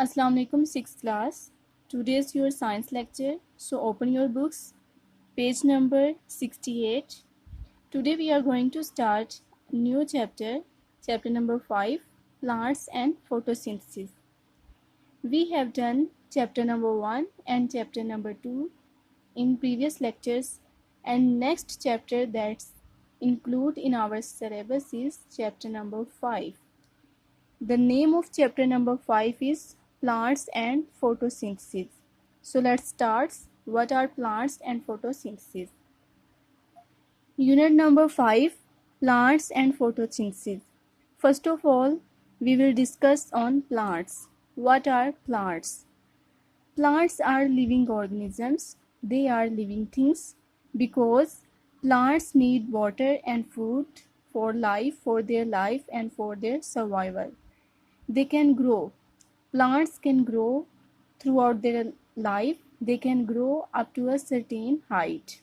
Assalamu alaikum 6th class. Today's your science lecture. So open your books. Page number 68. Today we are going to start new chapter. Chapter number 5. Plants and photosynthesis. We have done chapter number 1 and chapter number 2 in previous lectures, and next chapter that's include in our syllabus is chapter number 5. The name of chapter number 5 is Plants and Photosynthesis. So let's start. What are plants and photosynthesis? Unit number 5, Plants and Photosynthesis. First of all, we will discuss on plants. What are plants? Plants are living organisms. They are living things because plants need water and food for their life and for their survival. They can grow. Plants can grow throughout their life. They can grow up to a certain height.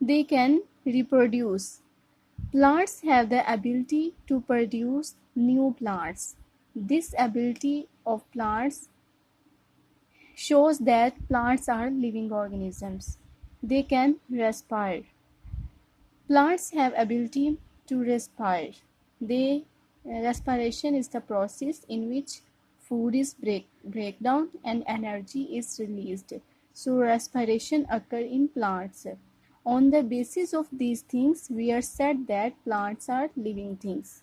They can reproduce. Plants have the ability to produce new plants. This ability of plants shows that plants are living organisms. They can respire. Plants have ability to respire. Respiration is the process in which food is breakdown and energy is released. So respiration occur in plants. On the basis of these things, we are said that plants are living things.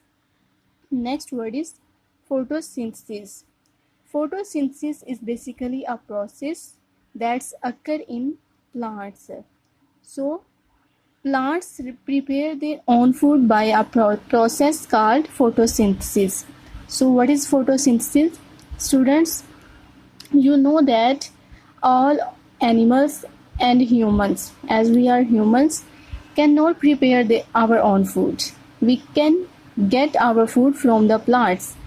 Next word is photosynthesis. Photosynthesis is basically a process that's occur in plants. So plants prepare their own food by a process called photosynthesis. So what is photosynthesis? Students, you know that all animals and humans, as we are humans, cannot prepare our own food. We can get our food from the plants.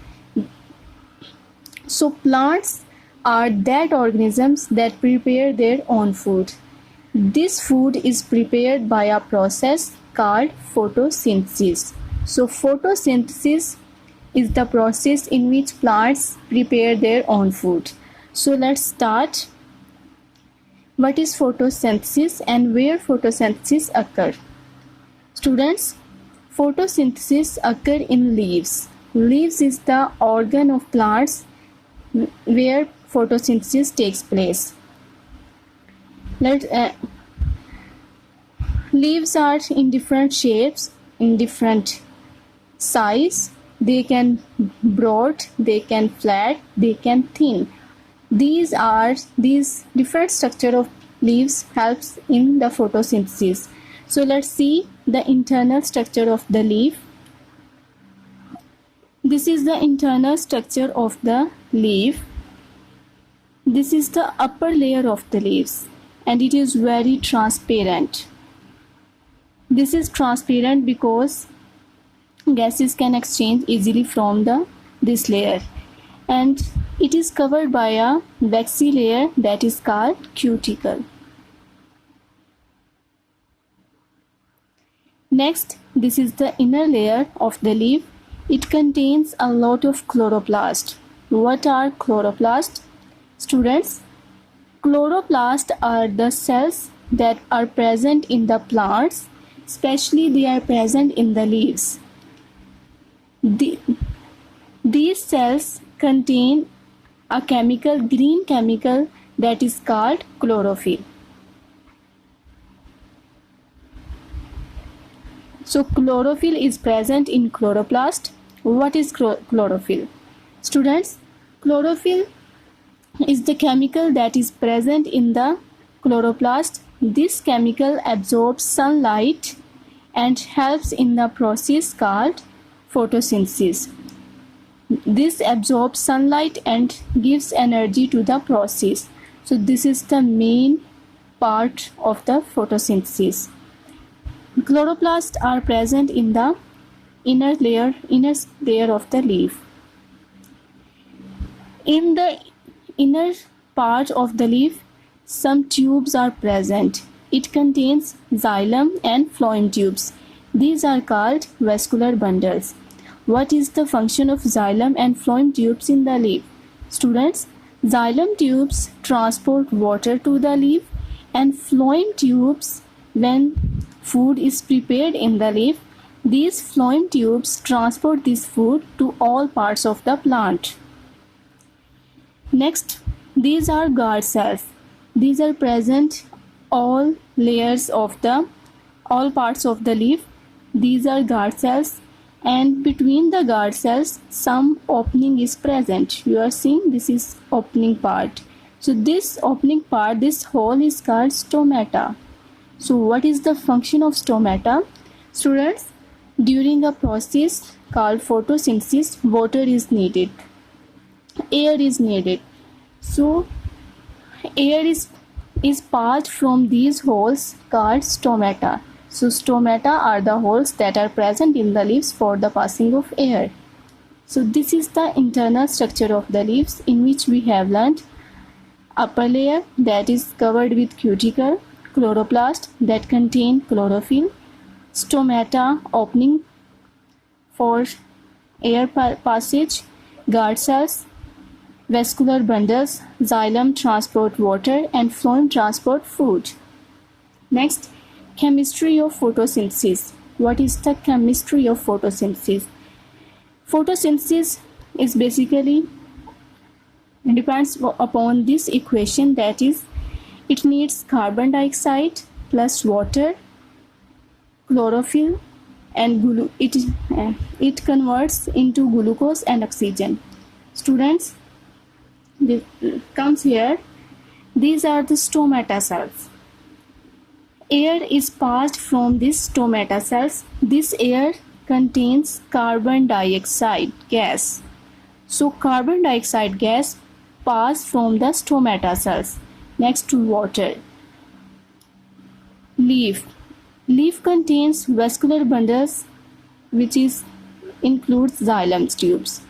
So plants are that organisms that prepare their own food. This food is prepared by a process called photosynthesis. So photosynthesis is the process in which plants prepare their own food. So let's start. What is photosynthesis and where photosynthesis occur? Students, photosynthesis occur in leaves. Leaves is the organ of plants where photosynthesis takes place. Leaves are in different shapes, in different size. They can broad, they can flat, they can thin. These different structure of leaves helps in the photosynthesis. So let's see the internal structure of the leaf. This is the internal structure of the leaf. This is the upper layer of the leaves and it is very transparent. This is transparent because gases can exchange easily from this layer, and it is covered by a waxy layer that is called cuticle. Next, this is the inner layer of the leaf. It contains a lot of chloroplast. What are chloroplasts? Students, chloroplasts are the cells that are present in the plants, especially they are present in the leaves. These cells contain a green chemical that is called chlorophyll. So chlorophyll is present in chloroplast. What is chlorophyll? Students, chlorophyll is the chemical that is present in the chloroplast. This chemical absorbs sunlight and helps in the process called photosynthesis. This absorbs sunlight and gives energy to the process. So this is the main part of the photosynthesis. Chloroplasts are present in the inner layer of the leaf. In the inner part of the leaf, some tubes are present. It contains xylem and phloem tubes. These are called vascular bundles. What is the function of xylem and phloem tubes in the leaf? Students, xylem tubes transport water to the leaf, and phloem tubes, when food is prepared in the leaf, these phloem tubes transport this food to all parts of the plant. Next, these are guard cells. These are present all layers of the all parts of the leaf. These are guard cells, and between the guard cells some opening is present. You are seeing this is opening part. So this opening part, this hole is called stomata. So what is the function of stomata? Students, during a process called photosynthesis, water is needed, air is needed. So air is passed from these holes called stomata. So stomata are the holes that are present in the leaves for the passing of air. So this is the internal structure of the leaves, in which we have learned upper layer that is covered with cuticle, chloroplast that contain chlorophyll, stomata opening for air passage, guard cells, vascular bundles, xylem transport water, and phloem transport food. Next, chemistry of photosynthesis. What is the chemistry of photosynthesis? Photosynthesis is basically depends upon this equation, that is, it needs carbon dioxide plus water, chlorophyll, and it converts into glucose and oxygen. Students, this comes here. These are the stomata cells. Air is passed from these stomata cells. This air contains carbon dioxide gas. So carbon dioxide gas pass from the stomata cells. Next to water. Leaf contains vascular bundles, which includes xylem tubes.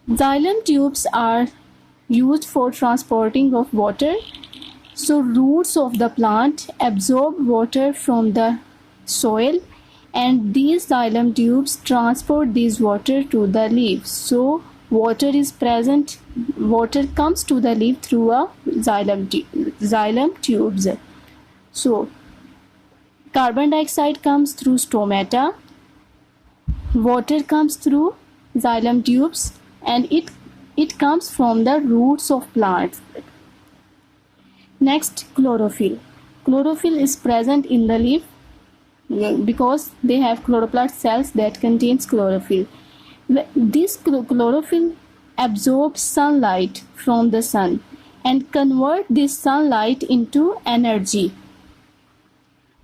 Xylem tubes are used for transporting of water. So roots of the plant absorb water from the soil, and these xylem tubes transport this water to the leaves. So water is present, water comes to the leaf through a xylem tubes. So carbon dioxide comes through stomata, water comes through xylem tubes, and it comes from the roots of plants. Next, chlorophyll. Chlorophyll is present in the leaf because they have chloroplast cells that contains chlorophyll. This chlorophyll absorbs sunlight from the sun and convert this sunlight into energy.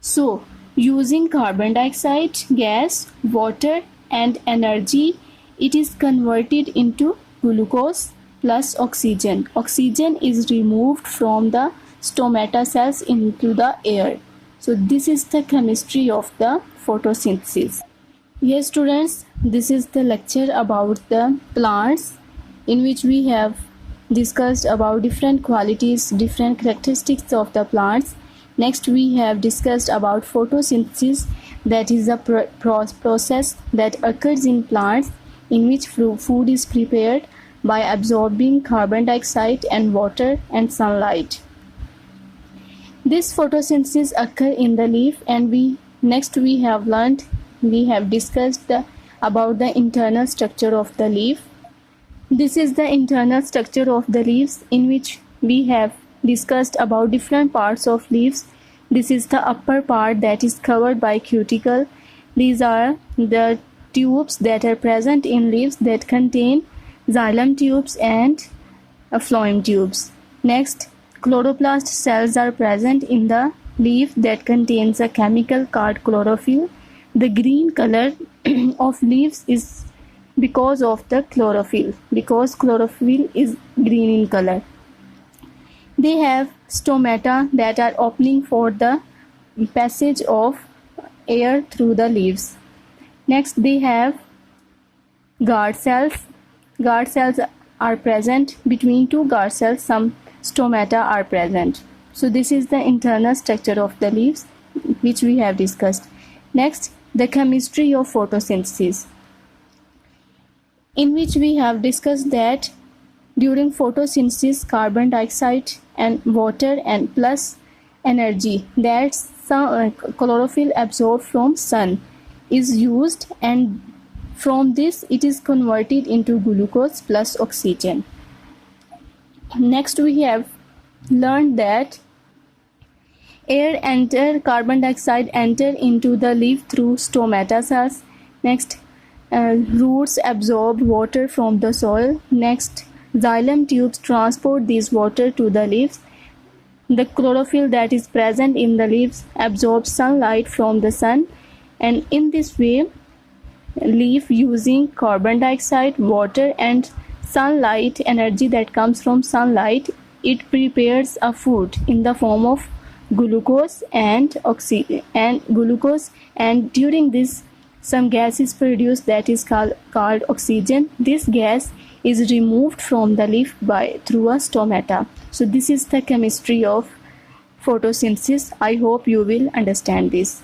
So, using carbon dioxide gas, water, and energy, it is converted into glucose plus oxygen. Oxygen is removed from the stomata cells into the air. So this is the chemistry of the photosynthesis. Yes students, this is the lecture about the plants, in which we have discussed about different qualities, different characteristics of the plants. Next we have discussed about photosynthesis, that is a process that occurs in plants in which food is prepared by absorbing carbon dioxide and water and sunlight. This photosynthesis occurs in the leaf, and we have discussed about the internal structure of the leaf. This is the internal structure of the leaves, in which we have discussed about different parts of leaves. This is the upper part that is covered by cuticle. These are the tubes that are present in leaves that contain xylem tubes and phloem tubes. Next, chloroplast cells are present in the leaf that contains a chemical called chlorophyll. The green color of leaves is because of the chlorophyll, because chlorophyll is green in color. They have stomata that are opening for the passage of air through the leaves. Next, they have guard cells. Guard cells are present. Between two guard cells, some stomata are present. So this is the internal structure of the leaves, which we have discussed. Next, the chemistry of photosynthesis, in which we have discussed that During photosynthesis, carbon dioxide and water and plus energy that chlorophyll absorbed from sun is used, and from this it is converted into glucose plus oxygen. Next we have learned that carbon dioxide enter into the leaf through stomata cells. Next, roots absorb water from the soil. Next, xylem tubes transport this water to the leaves. The chlorophyll that is present in the leaves absorbs sunlight from the sun, and in this way, leaf using carbon dioxide, water and sunlight energy that comes from sunlight, it prepares a food in the form of glucose and glucose, and during this some gas is produced that is called oxygen. This gas is removed from the leaf through a stomata. So this is the chemistry of photosynthesis. I hope you will understand this.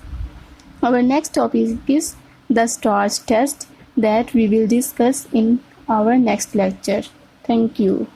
Our next topic is the starch test that we will discuss in our next lecture. Thank you.